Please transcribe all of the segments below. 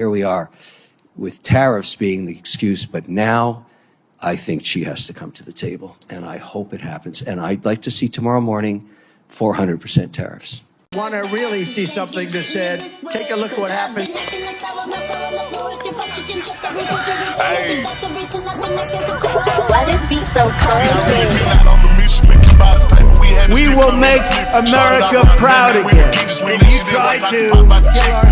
Here we are with tariffs being the excuse, but now I think she has to come to the table, and I hope it happens. And I'd like to see tomorrow morning 400% tariffs. Want to really see something that said, take a look at what happened. Hey. Why this beat so cold? We will make America proud again. And you try to kill our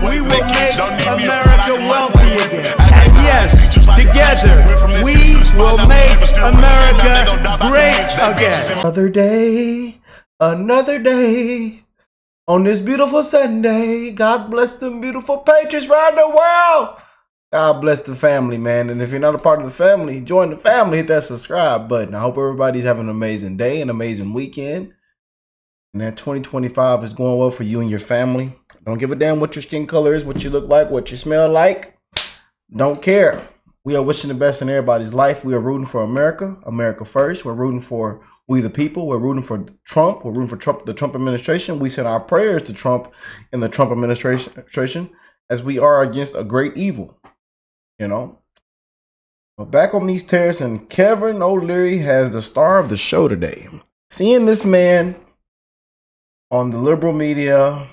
We will make America wealthy again. And yes, together, we will make America great again. Another day, on this beautiful Sunday. God bless them beautiful patriots around the world. God bless the family, man. And if you're not a part of the family, join the family. Hit that subscribe button. I hope everybody's having an amazing day, an amazing weekend. And that 2025 is going well for you and your family. Don't give a damn what your skin color is, what you look like, what you smell like. Don't care. We are wishing the best in everybody's life. We are rooting for America, America first. We're rooting for we the people. We're rooting for Trump. We're rooting for Trump, the Trump administration. We send our prayers to Trump and the Trump administration as we are against a great evil. You know, but back on these tariffs, and Kevin O'Leary has the star of the show today. Seeing this man on the liberal media,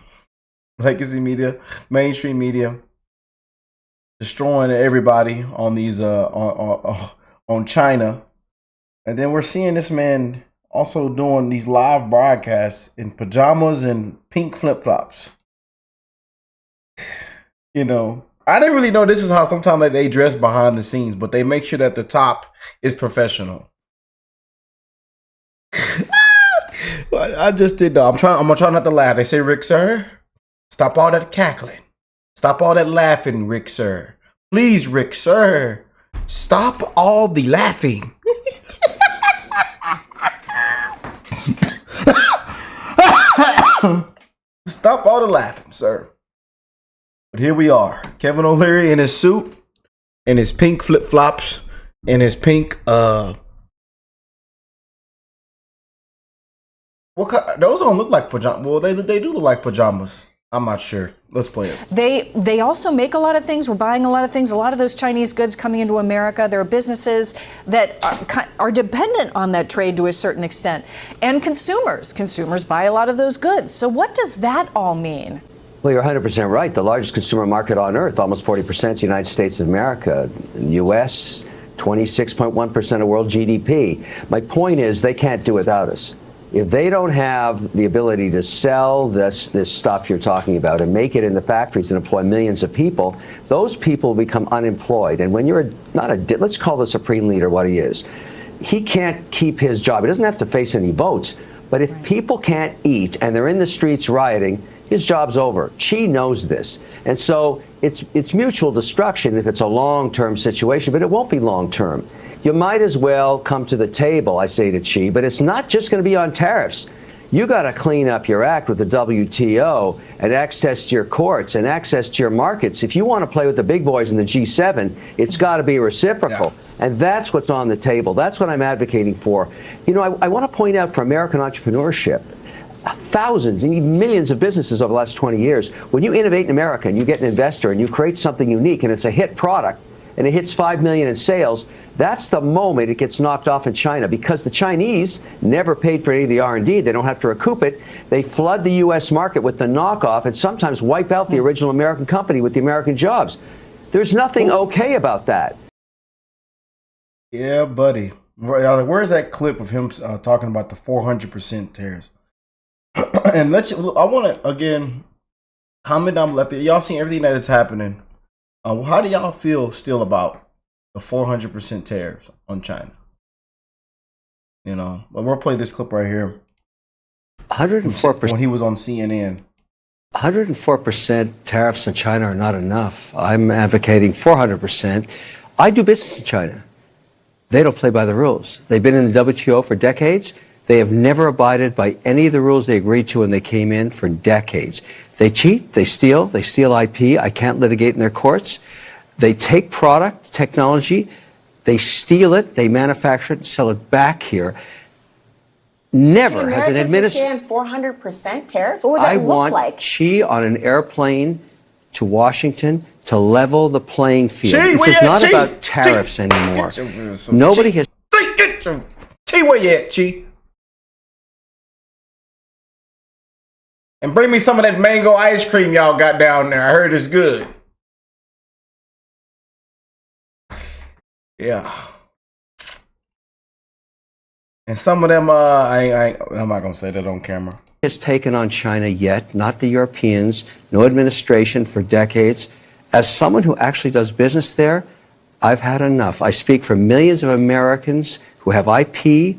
legacy media, mainstream media, destroying everybody on these on China, and then we're seeing this man also doing these live broadcasts in pajamas and pink flip flops. You know. I didn't really know this is how sometimes they dress behind the scenes, but they make sure that the top is professional. I just did though. I'm gonna try not to laugh. They say, Rick, sir, stop all that cackling. Stop all that laughing, Rick, sir. Please, Rick, sir, stop all the laughing. Stop all the laughing, sir. But here we are, Kevin O'Leary in his suit, in his pink flip flops, in his pink what kind, those don't look like pajamas. Well, they do look like pajamas. I'm not sure. Let's play it. They also make a lot of things. We're buying a lot of things. A lot of those Chinese goods coming into America. There are businesses that are dependent on that trade to a certain extent, and consumers buy a lot of those goods. So what does that all mean? Well, you're 100% right. The largest consumer market on earth, almost 40%, is the United States of America. U.S., 26.1% of world GDP. My point is they can't do without us. If they don't have the ability to sell this stuff you're talking about and make it in the factories and employ millions of people, those people become unemployed. And when you're let's call the supreme leader what he is. He can't keep his job. He doesn't have to face any votes. But if people can't eat and they're in the streets rioting, his job's over. Xi knows this. And so it's mutual destruction if it's a long-term situation, but it won't be long-term. You might as well come to the table, I say to Xi, but it's not just going to be on tariffs. You got to clean up your act with the WTO and access to your courts and access to your markets. If you want to play with the big boys in the G7, it's got to be reciprocal. Yeah. And that's what's on the table. That's what I'm advocating for. You know, I want to point out for American entrepreneurship, thousands and even millions of businesses over the last 20 years, when you innovate in America and you get an investor and you create something unique and it's a hit product and it hits 5 million in sales, that's the moment it gets knocked off in China, because the Chinese never paid for any of the R&D. They don't have to recoup it. They flood the U.S. market with the knockoff and sometimes wipe out the original American company with the American jobs. There's nothing okay about that. Yeah, buddy. Where's that clip of him talking about the 400% tariffs? And I want to, again, comment down below. Y'all seen everything that is happening. How do y'all feel still about the 400% tariffs on China? You know, but we'll play this clip right here. 104%. When he was on CNN. 104% tariffs on China are not enough. I'm advocating 400%. I do business in China. They don't play by the rules. They've been in the WTO for decades. They have never abided by any of the rules they agreed to when they came in for decades. They cheat, they steal IP. I can't litigate in their courts. They take product, technology, they steal it, they manufacture it and sell it back here. Never has an administration. 400% tariffs? What would that I look want like? Xi on an airplane to Washington to level the playing field. Xi, This where is you at, not Xi? about tariffs Xi. anymore. Xi. Nobody has. Xi, where you at, Xi? And bring me some of that mango ice cream y'all got down there. I heard it's good. Yeah. And some of them, I'm not going to say that on camera. Has taken on China yet, not the Europeans, no administration for decades. As someone who actually does business there, I've had enough. I speak for millions of Americans who have IP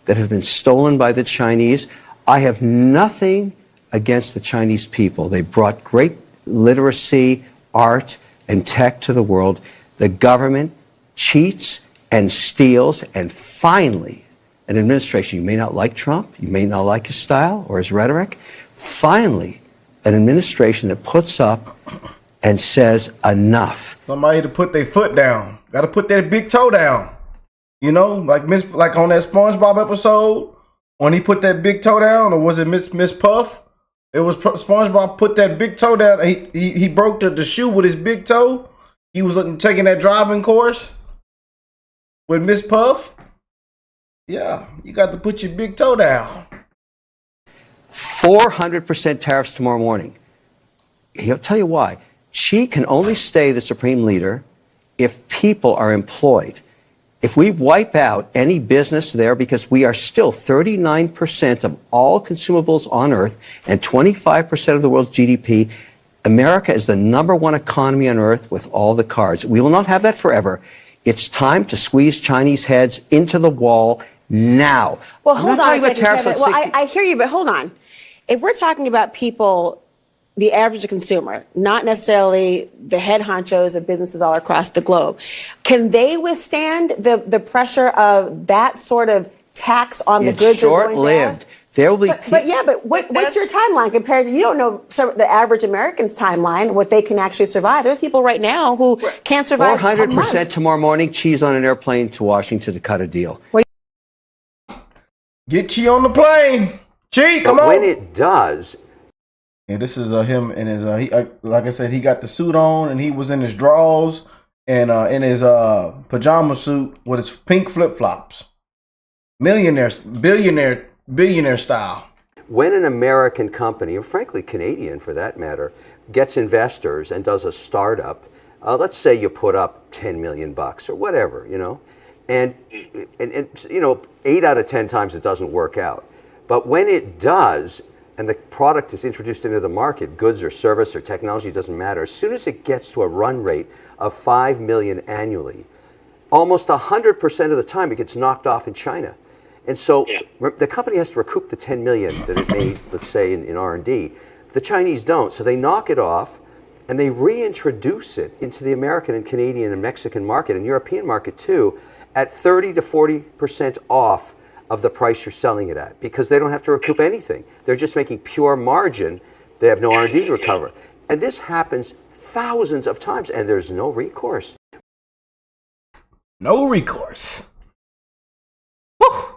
that have been stolen by the Chinese. I have nothing against the Chinese people. They brought great literacy, art, and tech to the world. The government cheats and steals, and finally, an administration, you may not like Trump, you may not like his style or his rhetoric, finally, an administration that puts up and says enough. Somebody to put their foot down. Got to put their big toe down. You know, like on that SpongeBob episode, when he put that big toe down, or was it Miss Puff? It was SpongeBob put that big toe down. He broke the shoe with his big toe. He was taking that driving course with Miss Puff. Yeah, you got to put your big toe down. 400% tariffs tomorrow morning. He'll tell you why. Xi can only stay the supreme leader if people are employed. If we wipe out any business there, because we are still 39% of all consumables on Earth and 25% of the world's GDP, America is the #1 economy on Earth with all the cards. We will not have that forever. It's time to squeeze Chinese heads into the wall now. Well, I'm hold not on talking a about second, tariffs Kevin. on Well, 60 I hear you, but hold on. If we're talking about people, the average consumer, not necessarily the head honchos of businesses all across the globe, can they withstand the pressure of that sort of tax on the goods? It's short-lived. There will be. But what's your timeline compared to, you don't know the average American's timeline, what they can actually survive. There's people right now who can't survive. 400% tomorrow morning, Xi's on an airplane to Washington to cut a deal. Get Xi on the plane. Xi, come on. When it does. And this is him in his, like I said, he got the suit on and he was in his drawers and in his pajama suit with his pink flip-flops. Billionaire style. When an American company, or frankly Canadian for that matter, gets investors and does a startup, let's say you put up $10 million or whatever, and 8 out of 10 times it doesn't work out. But when it does, and the product is introduced into the market, goods or service or technology, doesn't matter, as soon as it gets to a run rate of 5 million annually, almost 100% of the time it gets knocked off in China. And so the company has to recoup the 10 million that it made, let's say, in R&D. The Chinese don't, so they knock it off and they reintroduce it into the American and Canadian and Mexican market and European market too at 30 to 40% off of the price you're selling it at, because they don't have to recoup anything. They're just making pure margin. They have no R&D to recover. And this happens thousands of times, and there's no recourse. No recourse. Woo!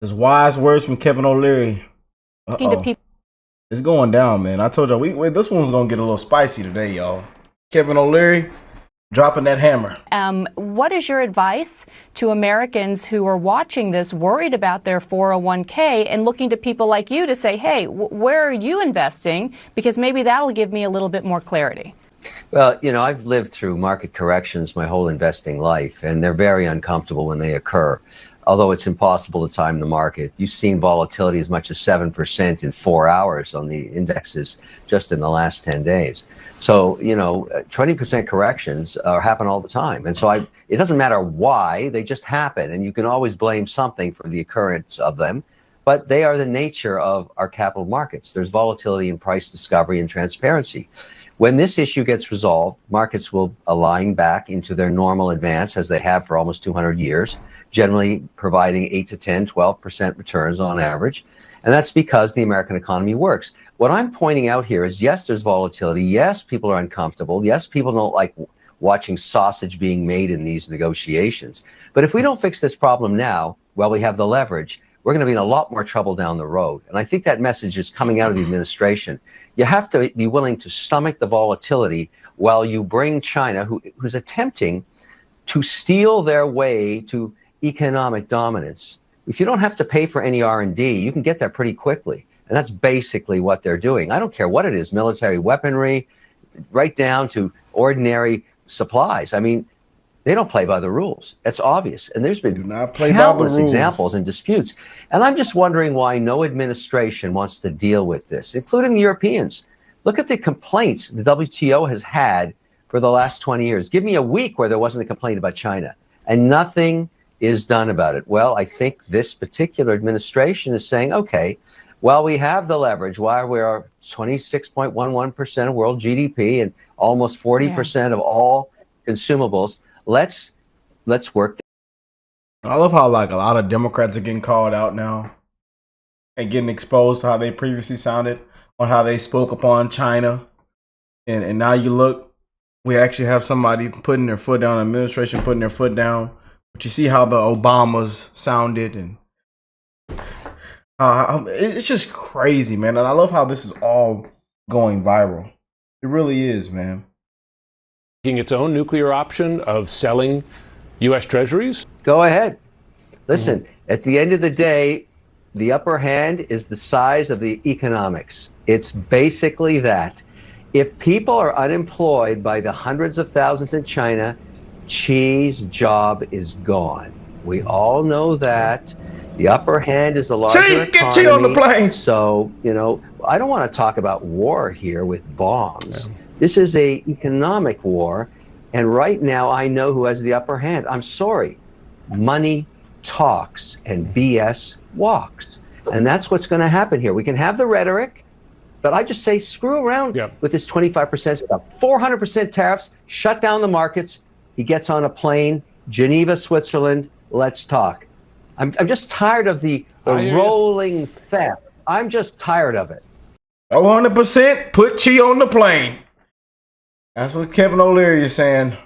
There's wise words from Kevin O'Leary. It's going down, man. I told y'all, this one's going to get a little spicy today, y'all. Kevin O'Leary dropping that hammer. What is your advice to Americans who are watching this, worried about their 401k and looking to people like you to say, hey, where are you investing? Because maybe that'll give me a little bit more clarity. Well, I've lived through market corrections my whole investing life, and they're very uncomfortable when they occur. Although it's impossible to time the market. You've seen volatility as much as 7% in 4 hours on the indexes just in the last 10 days. So, 20% corrections happen all the time. And so it doesn't matter why, they just happen. And you can always blame something for the occurrence of them. But they are the nature of our capital markets. There's volatility in price discovery and transparency. When this issue gets resolved, markets will align back into their normal advance, as they have for almost 200 years, generally providing 8 to 10, 12% returns on average. And that's because the American economy works. What I'm pointing out here is, yes, there's volatility. Yes, people are uncomfortable. Yes, people don't like watching sausage being made in these negotiations. But if we don't fix this problem now, while we have the leverage, we're going to be in a lot more trouble down the road. And I think that message is coming out of the administration. You have to be willing to stomach the volatility while you bring China, who's attempting to steal their way to economic dominance. If you don't have to pay for any R&D, you can get there pretty quickly. And that's basically what they're doing. I don't care what it is, military weaponry, right down to ordinary supplies. I mean, they don't play by the rules. That's obvious. And there's been countless examples and disputes. And I'm just wondering why no administration wants to deal with this, including the Europeans. Look at the complaints the WTO has had for the last 20 years. Give me a week where there wasn't a complaint about China, and nothing is done about it. Well, I think this particular administration is saying, okay, while we have the leverage, while we are 26.11% of world GDP and almost 40% of all consumables, let's work. I love how like a lot of Democrats are getting called out now and getting exposed how they previously sounded on how they spoke upon China. And now you look, we actually have somebody putting their foot down, administration putting their foot down. But you see how the Obamas sounded, and it's just crazy, man. And I love how this is all going viral. It really is, man. Its own nuclear option of selling U.S. treasuries? Go ahead. Listen, at the end of the day, the upper hand is the size of the economics. It's basically that. If people are unemployed by the hundreds of thousands in China, Xi's job is gone. We all know that. The upper hand is the larger economy. Get Xi on the plane. So, you know, I don't want to talk about war here with bombs. Yeah. This is an economic war, and right now I know who has the upper hand. I'm sorry. Money talks and BS walks. And that's what's going to happen here. We can have the rhetoric, but I just say screw around with this 25% stuff. 400% tariffs, shut down the markets. He gets on a plane, Geneva, Switzerland, let's talk. I'm just tired of the rolling theft. I'm just tired of it. 100% put Xi on the plane. That's what Kevin O'Leary is saying.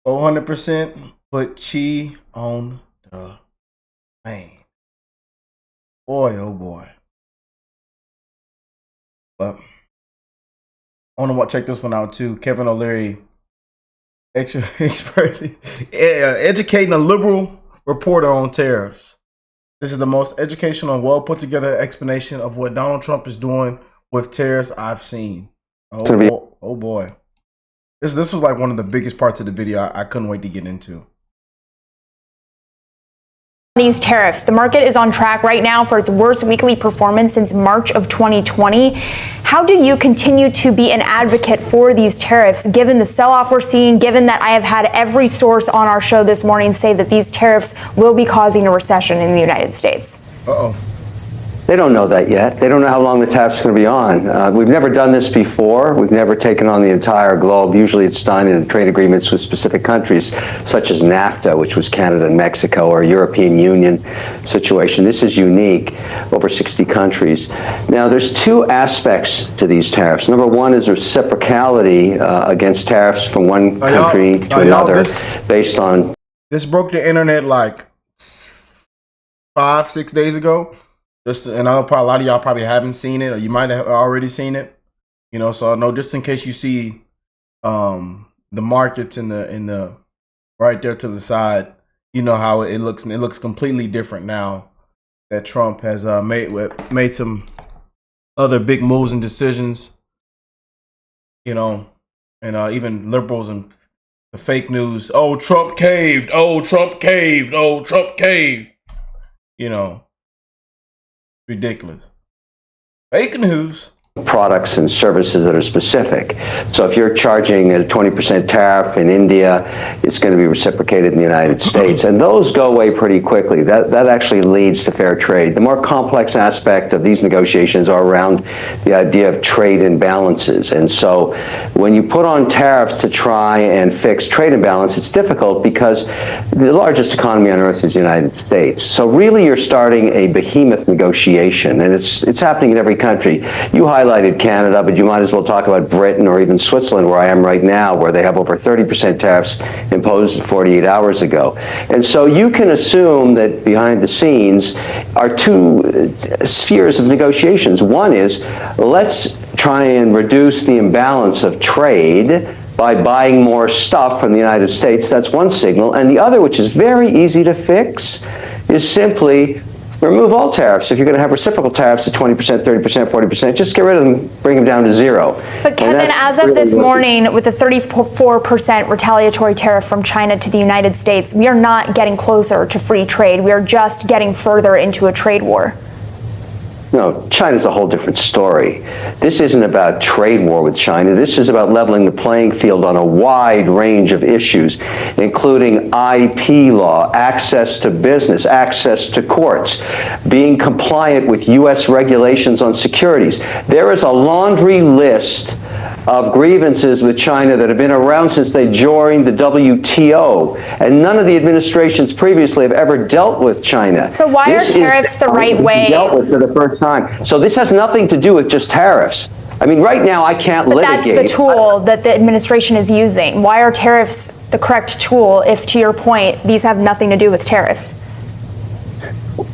400% put Xi on the plane. Boy, oh boy. But I want to check this one out too. Kevin O'Leary, expertly educating a liberal reporter on tariffs. This is the most educational and well put together explanation of what Donald Trump is doing with tariffs I've seen. Oh boy. This was like one of the biggest parts of the video I couldn't wait to get into. These tariffs. The market is on track right now for its worst weekly performance since March of 2020. How do you continue to be an advocate for these tariffs, given the sell-off we're seeing, given that I have had every source on our show this morning say that these tariffs will be causing a recession in the United States? Uh-oh. They don't know that yet. They don't know how long the tariff's going to be on. We've never done this before. We've never taken on the entire globe. Usually it's done in trade agreements with specific countries, such as NAFTA, which was Canada and Mexico, or a European Union situation. This is unique, over 60 countries. Now, there's two aspects to these tariffs. Number one is reciprocality against tariffs from one country to another based on... This broke the internet like 5-6 days ago. And I know probably a lot of y'all probably haven't seen it, or you might have already seen it. You know, so I know just in case you see the markets in the right there to the side, you know how it looks, and it looks completely different now that Trump has made some other big moves and decisions. You know, and even liberals and the fake news. Oh, Trump caved. Oh, Trump caved. Oh, Trump caved. You know. Ridiculous. Fake news. Products and services that are specific. So if you're charging a 20% tariff in India, it's going to be reciprocated in the United States. And those go away pretty quickly. That actually leads to fair trade. The more complex aspect of these negotiations are around the idea of trade imbalances. And so when you put on tariffs to try and fix trade imbalance, it's difficult because the largest economy on earth is the United States. So really you're starting a behemoth negotiation, and it's happening in every country. You highlight highlighted Canada, but you might as well talk about Britain or even Switzerland, where I am right now, where they have over 30% tariffs imposed 48 hours ago. And so you can assume that behind the scenes are two spheres of negotiations. One is, let's try and reduce the imbalance of trade by buying more stuff from the United States. That's one signal. And the other, which is very easy to fix, is simply remove all tariffs. If you're going to have reciprocal tariffs at 20%, 30%, 40%, just get rid of them, bring them down to zero. But Kevin, as of this morning, with the 34% retaliatory tariff from China to the United States, we are not getting closer to free trade. We are just getting further into a trade war. No, China's a whole different story. This isn't about trade war with China. This is about leveling the playing field on a wide range of issues, including IP law, access to business, access to courts, being compliant with U.S. regulations on securities. There is a laundry list of grievances with China that have been around since they joined the WTO, and none of the administrations previously have ever dealt with China. So why are tariffs the right way? Dealt with for the first time. So this has nothing to do with just tariffs. I mean, right now I can't litigate. That's the tool that the administration is using. Why are tariffs the correct tool if, to your point, these have nothing to do with tariffs?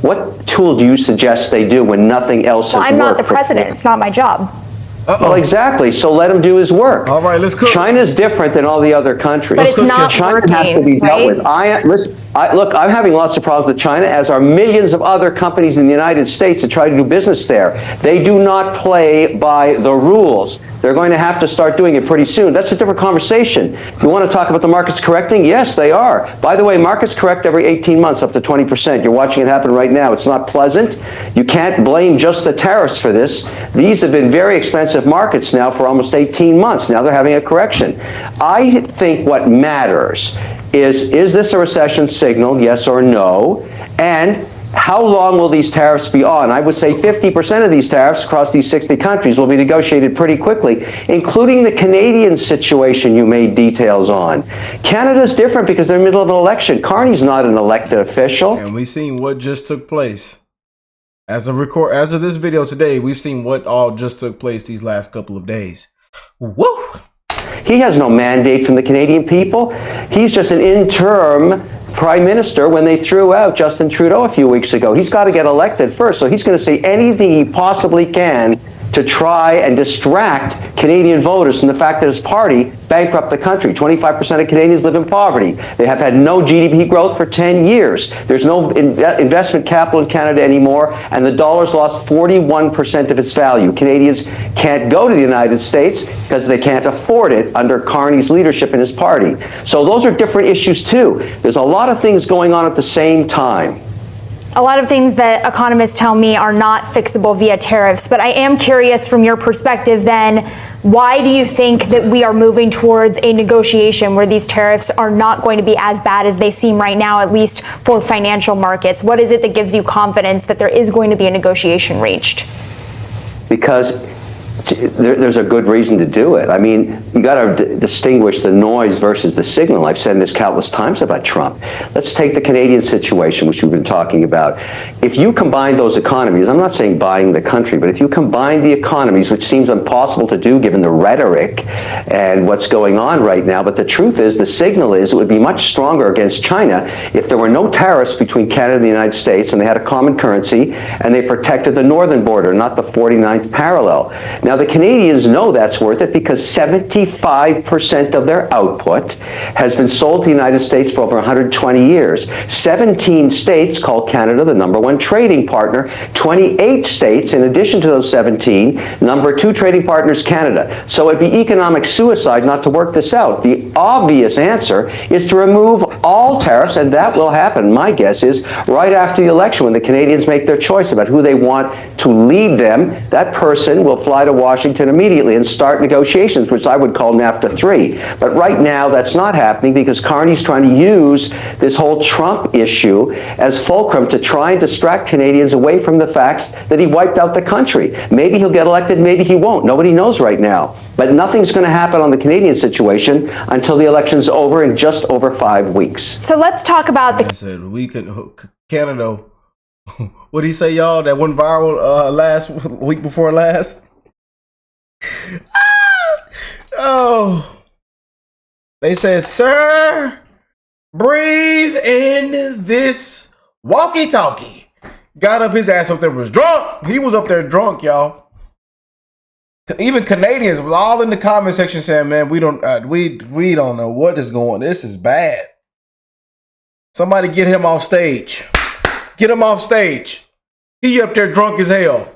What tool do you suggest they do when nothing else has worked? I'm not the president. It's not my job. Well, exactly. So let him do his work. All right, let's cook. China's different than all the other countries. But it's not China working, has to be dealt right? with. Look, I'm having lots of problems with China, as are millions of other companies in the United States that try to do business there. They do not play by the rules. They're going to have to start doing it pretty soon. That's a different conversation. You want to talk about the markets correcting? Yes, they are. By the way, markets correct every 18 months up to 20%. You're watching it happen right now. It's not pleasant. You can't blame just the tariffs for this. These have been very expensive markets now for almost 18 months. Now they're having a correction. I think what matters is this a recession signal, yes or no? And how long will these tariffs be on? I would say 50% of these tariffs across these 60 countries will be negotiated pretty quickly, including the Canadian situation you made details on. Canada's different because they're in the middle of an election. Carney's not an elected official. And we've seen what just took place. As of this video today, we've seen what all just took place these last couple of days. Woo! He has no mandate from the Canadian people. He's just an interim prime minister when they threw out Justin Trudeau a few weeks ago. He's got to get elected first, so he's going to say anything he possibly can to try and distract Canadian voters from the fact that his party bankrupt the country. 25% of Canadians live in poverty. They have had no GDP growth for 10 years. There's no investment capital in Canada anymore, and the dollar's lost 41% of its value. Canadians can't go to the United States because they can't afford it under Carney's leadership in his party. So those are different issues too. There's a lot of things going on at the same time. A lot of things that economists tell me are not fixable via tariffs, but I am curious from your perspective then, why do you think that we are moving towards a negotiation where these tariffs are not going to be as bad as they seem right now, at least for financial markets? What is it that gives you confidence that there is going to be a negotiation reached? Because there's a good reason to do it. I mean, you got to distinguish the noise versus the signal. I've said this countless times about Trump. Let's take the Canadian situation, which we've been talking about. If you combine those economies, I'm not saying buying the country, but if you combine the economies, which seems impossible to do given the rhetoric and what's going on right now, but the truth is, the signal is it would be much stronger against China if there were no tariffs between Canada and the United States, and they had a common currency, and they protected the northern border, not the 49th parallel. Now, the Canadians know that's worth it because 75% of their output has been sold to the United States for over 120 years. 17 states call Canada the #1 trading partner. 28 states, in addition to those 17, #2 trading partner is Canada. So it'd be economic suicide not to work this out. The obvious answer is to remove all tariffs, and that will happen, my guess is, right after the election when the Canadians make their choice about who they want to lead them. That person will fly to Washington immediately and start negotiations, which I would call NAFTA 3. But right now, that's not happening because Carney's trying to use this whole Trump issue as fulcrum to try and distract Canadians away from the facts that he wiped out the country. Maybe he'll get elected, maybe he won't. Nobody knows right now. But nothing's going to happen on the Canadian situation until the election's over in just over 5 weeks. So let's talk about the... I said, we could, Canada, what did he say, y'all? That went viral last week before last? Oh, they said, sir, breathe in this walkie-talkie. Got up his ass up there, was drunk. He was up there drunk, y'all. Even Canadians was all in the comment section saying, man, we don't know what is going on. This is bad. Somebody get him off stage. Get him off stage. He up there drunk as hell.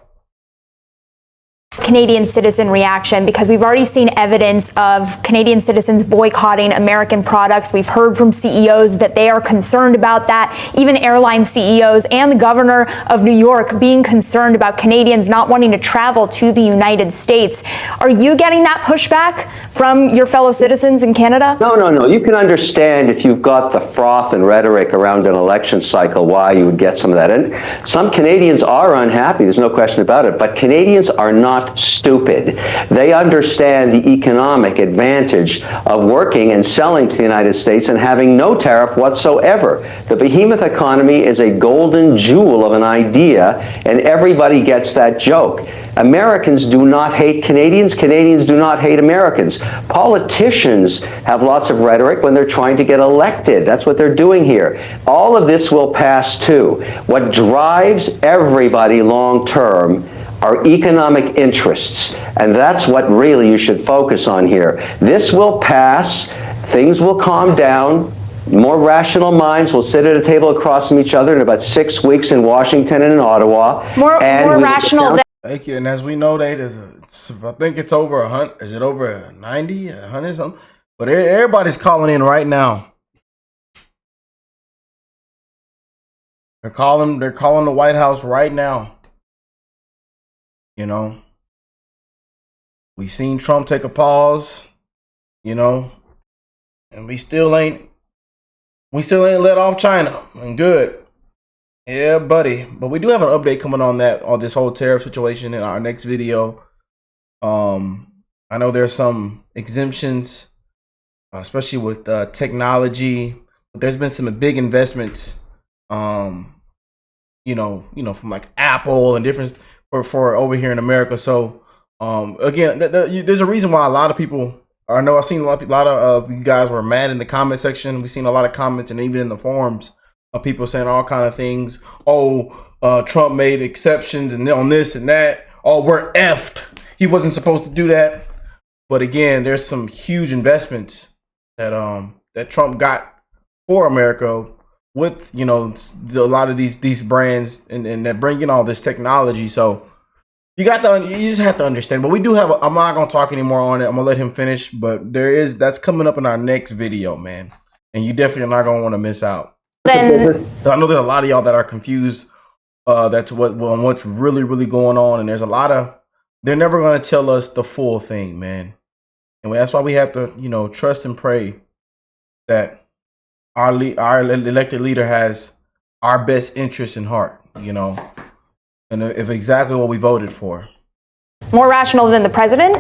Canadian citizen reaction, because we've already seen evidence of Canadian citizens boycotting American products. We've heard from CEOs that they are concerned about that. Even airline CEOs and the governor of New York being concerned about Canadians not wanting to travel to the United States. Are you getting that pushback from your fellow citizens in Canada? No. You can understand if you've got the froth and rhetoric around an election cycle why you would get some of that. And some Canadians are unhappy, there's no question about it, but Canadians are not stupid. They understand the economic advantage of working and selling to the United States and having no tariff whatsoever. The behemoth economy is a golden jewel of an idea, and everybody gets that joke. Americans do not hate Canadians. Canadians do not hate Americans. Politicians have lots of rhetoric when they're trying to get elected. That's what they're doing here. All of this will pass too. What drives everybody long term are economic interests, and that's what really you should focus on here. This will pass, things will calm down, more rational minds will sit at a table across from each other in about 6 weeks in Washington and in Ottawa. More rational than... Thank you, and as we know, I think it's over 100, is it over 90, 100 something? But everybody's calling in right now. They're calling the White House right now. You know, we seen Trump take a pause, you know, and we still ain't let off China, and good. Yeah, buddy. But we do have an update coming on this whole tariff situation in our next video. I know there's some exemptions, especially with technology. There's been some big investments, you know, from like Apple and different for over here in America. So again, there's a reason why a lot of people, I know I've seen a lot of you guys were mad in the comment section. We've seen a lot of comments and even in the forums of people saying all kind of things. Oh, Trump made exceptions and on this and that. Oh, we're effed. He wasn't supposed to do that. But again, there's some huge investments that Trump got for America with, you know, a lot of these brands and that bring in all this technology. So you just have to understand. But we do have I'm not gonna talk anymore on it. I'm gonna let him finish. But that's coming up in our next video, man. And you definitely are not gonna want to miss out. Then I know there's a lot of y'all that are confused. That's what's really going on, and there's a lot of, they're never gonna tell us the full thing, man. And that's why we have to, you know, trust and pray that our elected leader has our best interest in heart, you know, and if exactly what we voted for. More rational than the president?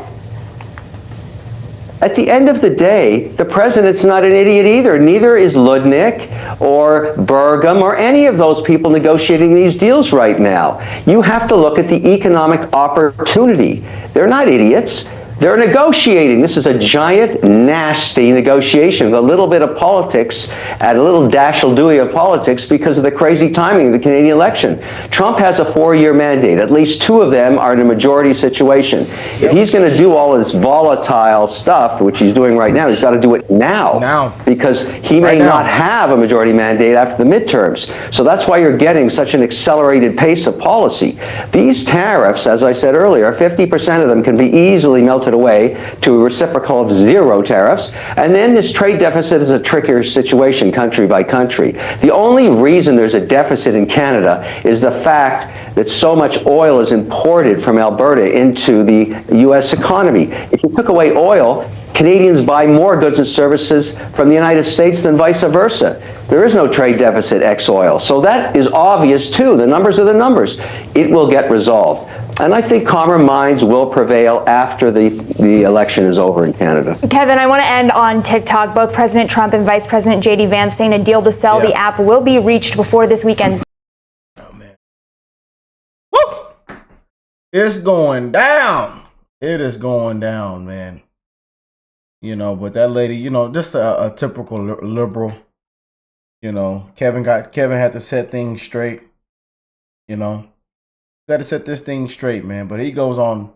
At the end of the day, the president's not an idiot either. Neither is Ludnick or Burgum or any of those people negotiating these deals right now. You have to look at the economic opportunity. They're not idiots. They're negotiating. This is a giant, nasty negotiation with a little bit of politics and a little dash-will-do of politics because of the crazy timing of the Canadian election. Trump has a 4-year mandate. At least 2 of them are in a majority situation. If he's going to do all of this volatile stuff, which he's doing right now, he's got to do it now. Because he may not have a majority mandate after the midterms. So that's why you're getting such an accelerated pace of policy. These tariffs, as I said earlier, 50% of them can be easily melted away to a reciprocal of 0 tariffs. And then this trade deficit is a trickier situation country by country. The only reason there's a deficit in Canada is the fact that so much oil is imported from Alberta into the U.S. economy. If you took away oil, Canadians buy more goods and services from the United States than vice versa. There is no trade deficit ex oil. So that is obvious too. The numbers are the numbers. It will get resolved. And I think calmer minds will prevail after the election is over in Canada. Kevin, I want to end on TikTok. Both President Trump and Vice President J.D. Vance saying a deal to sell the app will be reached before this weekend's. Oh, man. Woo! It's going down. It is going down, man. You know, but that lady, you know, just a typical liberal. You know, Kevin had to set things straight. You know, got to set this thing straight, man. But he goes on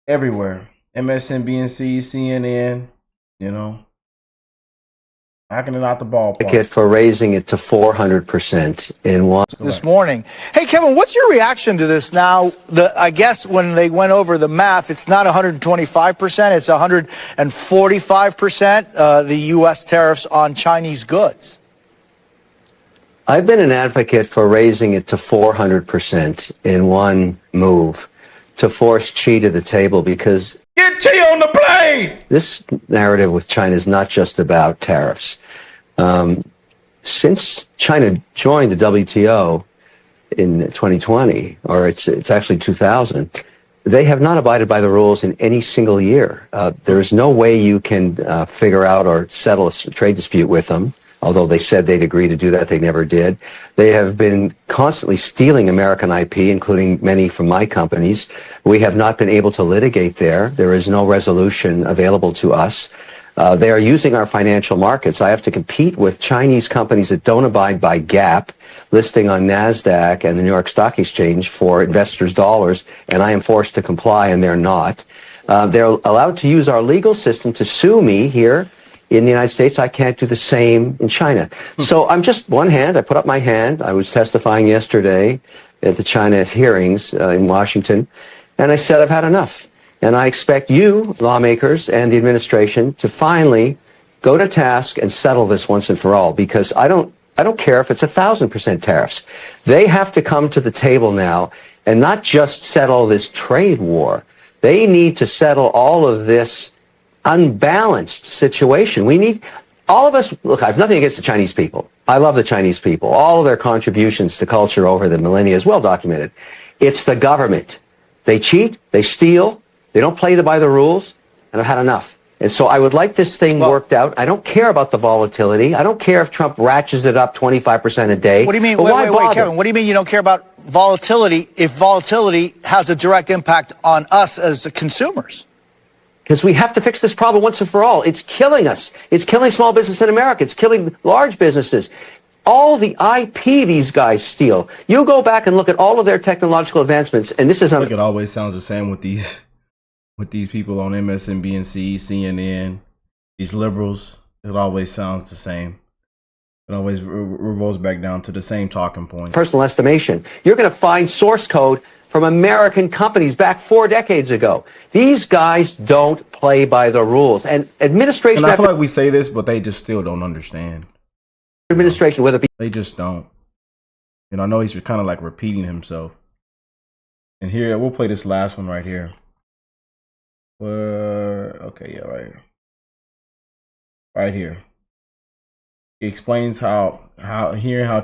everywhere. MSNBC, CNN, you know. Knocking it out the ballpark. For raising it to 400% in one. This morning. Hey, Kevin, what's your reaction to this now? I guess when they went over the math, it's not 125%, it's 145%, the U.S. tariffs on Chinese goods. I've been an advocate for raising it to 400% in one move to force Xi to the table because get Xi on the plane! This narrative with China is not just about tariffs. Since China joined the WTO in 2020, or it's actually 2000, they have not abided by the rules in any single year. There is no way you can figure out or settle a trade dispute with them. Although they said they'd agree to do that, they never did. They have been constantly stealing American IP, including many from my companies. We have not been able to litigate there. There is no resolution available to us. They are using our financial markets. I have to compete with Chinese companies that don't abide by GAAP, listing on NASDAQ and the New York Stock Exchange for investors' dollars, and I am forced to comply, and they're not. They're allowed to use our legal system to sue me here in the United States. I can't do the same in China. So I'm just one hand. I put up my hand. I was testifying yesterday at the China hearings in Washington, and I said I've had enough. And I expect you, lawmakers, and the administration to finally go to task and settle this once and for all, because I don't care if it's 1,000% tariffs. They have to come to the table now and not just settle this trade war. They need to settle all of this unbalanced situation. We need, all of us, look, I have nothing against the Chinese people. I love the Chinese people. All of their contributions to culture over the millennia is well documented. It's the government. They cheat, they steal, they don't play by the rules, and I've had enough. And so I would like this thing worked out. I don't care about the volatility. I don't care if Trump ratchets it up 25% a day. What do you mean? Wait, Kevin, what do you mean you don't care about volatility if volatility has a direct impact on us as the consumers? Because we have to fix this problem once and for all. It's killing us. It's killing small business in America. It's killing large businesses. All the IP these guys steal. You go back and look at all of their technological advancements, and this is... Like it always sounds the same with these people on MSNBC, CNN, these liberals. It always sounds the same. It always revolves back down to the same talking point. Personal estimation. You're going to find source code from American companies back 4 decades ago. These guys don't play by the rules. And administration... And I feel like we say this, but they just still don't understand. Administration, whether it be... They just don't. You know, I know he's kind of like repeating himself. And here, we'll play this last one right here. Okay, yeah, right here. Right here. He explains how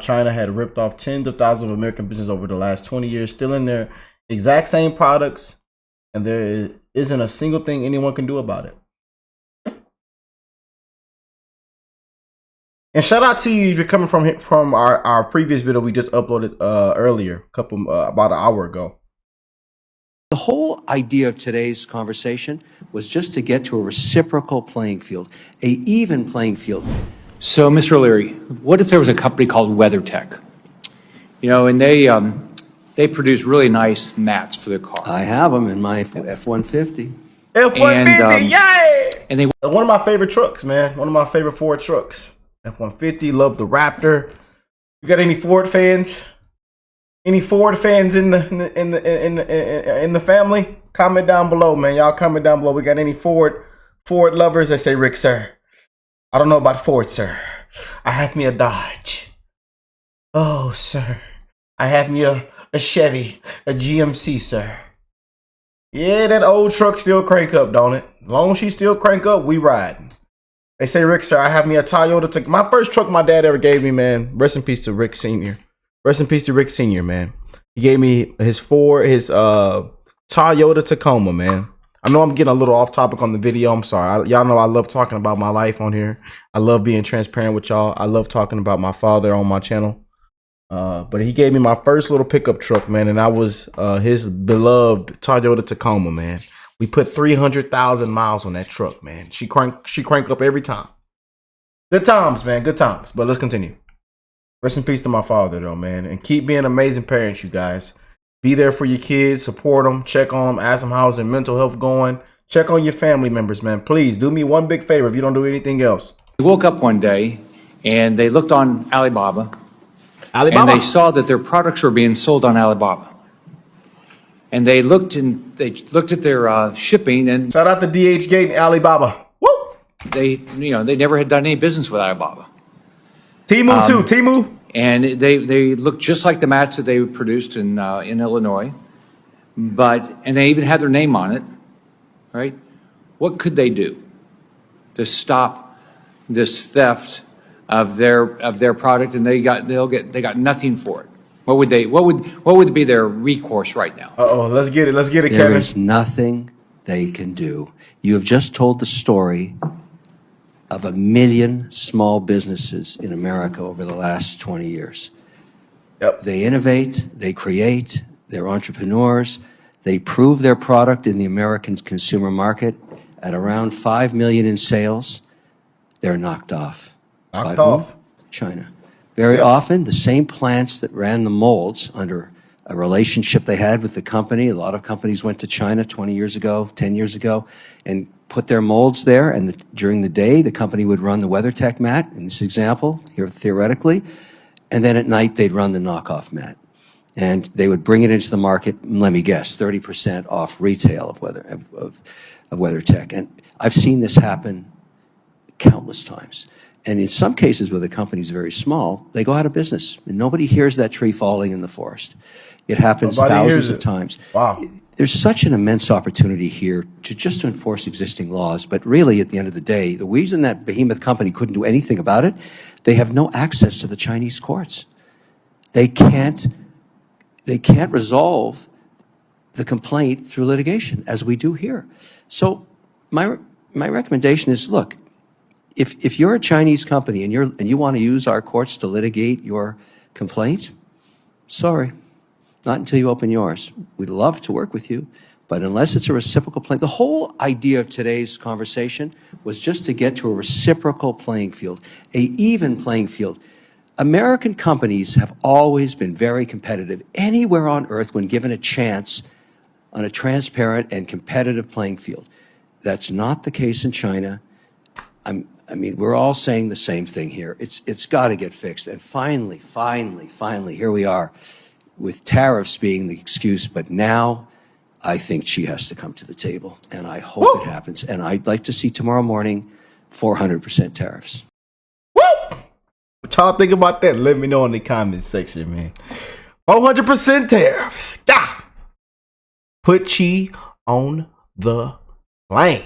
China had ripped off tens of thousands of American businesses over the last 20 years, stealing their exact same products, and there isn't a single thing anyone can do about it. And shout out to you if you're coming from our previous video we just uploaded earlier, about an hour ago. The whole idea of today's conversation was just to get to a reciprocal playing field, a even playing field. So, Mr. O'Leary, what if there was a company called WeatherTech? You know, and they produce really nice mats for their car. I have them in my F-150. F-150, yay! And they one of my favorite trucks, man. One of my favorite Ford trucks. F-150, love the Raptor. You got any Ford fans? Any Ford fans in the family? Comment down below, man. Y'all comment down below. We got any Ford lovers that say, Rick, sir, I don't know about Ford, sir. I have me a Dodge. Oh, sir. I have me a Chevy, a GMC, sir. Yeah, that old truck still crank up, don't it? As long as she still crank up, we riding. They say, Rick, sir, I have me a Toyota. My first truck my dad ever gave me, man. Rest in peace to Rick Sr. Rest in peace to Rick Sr., man. He gave me his Toyota Tacoma, man. I know I'm getting a little off topic on the video. I'm sorry. Y'all know I love talking about my life on here. I love being transparent with y'all. I love talking about my father on my channel. But he gave me my first little pickup truck, man. And I was his beloved Toyota Tacoma, man. We put 300,000 miles on that truck, man. She crank up every time. Good times, man. Good times. But let's continue. Rest in peace to my father, though, man. And keep being amazing parents, you guys. Be there for your kids. Support them. Check on them. Ask them how's their mental health going. Check on your family members, man. Please do me one big favor if you don't do anything else. They woke up one day and they looked on Alibaba. And they saw that their products were being sold on Alibaba. And they looked at their shipping and shout out to DH Gate and Alibaba. Woo! They never had done any business with Alibaba. Temu too, Temu. And they looked just like the mats that they produced in Illinois, and they even had their name on it, right? What could they do to stop this theft of their product? And they got nothing for it. What would be their recourse right now? Let's get it, Kevin. There is nothing they can do. You have just told the story of 1 million small businesses in America over the last 20 years. Yep. They innovate, they create, they're entrepreneurs, they prove their product in the American consumer market at around 5 million in sales. They're knocked off. Knocked off. China. Very often, the same plants that ran the molds under a relationship they had with the company. A lot of companies went to China 20 years ago, 10 years ago, and put their molds there. And during the day, the company would run the WeatherTech mat, in this example, here theoretically. And then at night, they'd run the knockoff mat. And they would bring it into the market, let me guess, 30% off retail of WeatherTech. And I've seen this happen countless times. And in some cases where the company's very small, they go out of business. And nobody hears that tree falling in the forest. It happens thousands of times. Wow. There's such an immense opportunity here to enforce existing laws. But really, at the end of the day, the reason that behemoth company couldn't do anything about it, they have no access to the Chinese courts. They can't resolve the complaint through litigation, as we do here. So my recommendation is, look, if you're a Chinese company and you want to use our courts to litigate your complaint, sorry, not until you open yours. We'd love to work with you, but unless it's a reciprocal play, the whole idea of today's conversation was just to get to a reciprocal playing field, a even playing field. American companies have always been very competitive anywhere on earth when given a chance on a transparent and competitive playing field. That's not the case in China. I mean, we're all saying the same thing here. It's got to get fixed. And finally, here we are with tariffs being the excuse. But now I think she has to come to the table. And I hope it happens. And I'd like to see tomorrow morning 400% tariffs. Woo! What y'all think about that? Let me know in the comments section, man. 400% tariffs. Put Chi on the plane.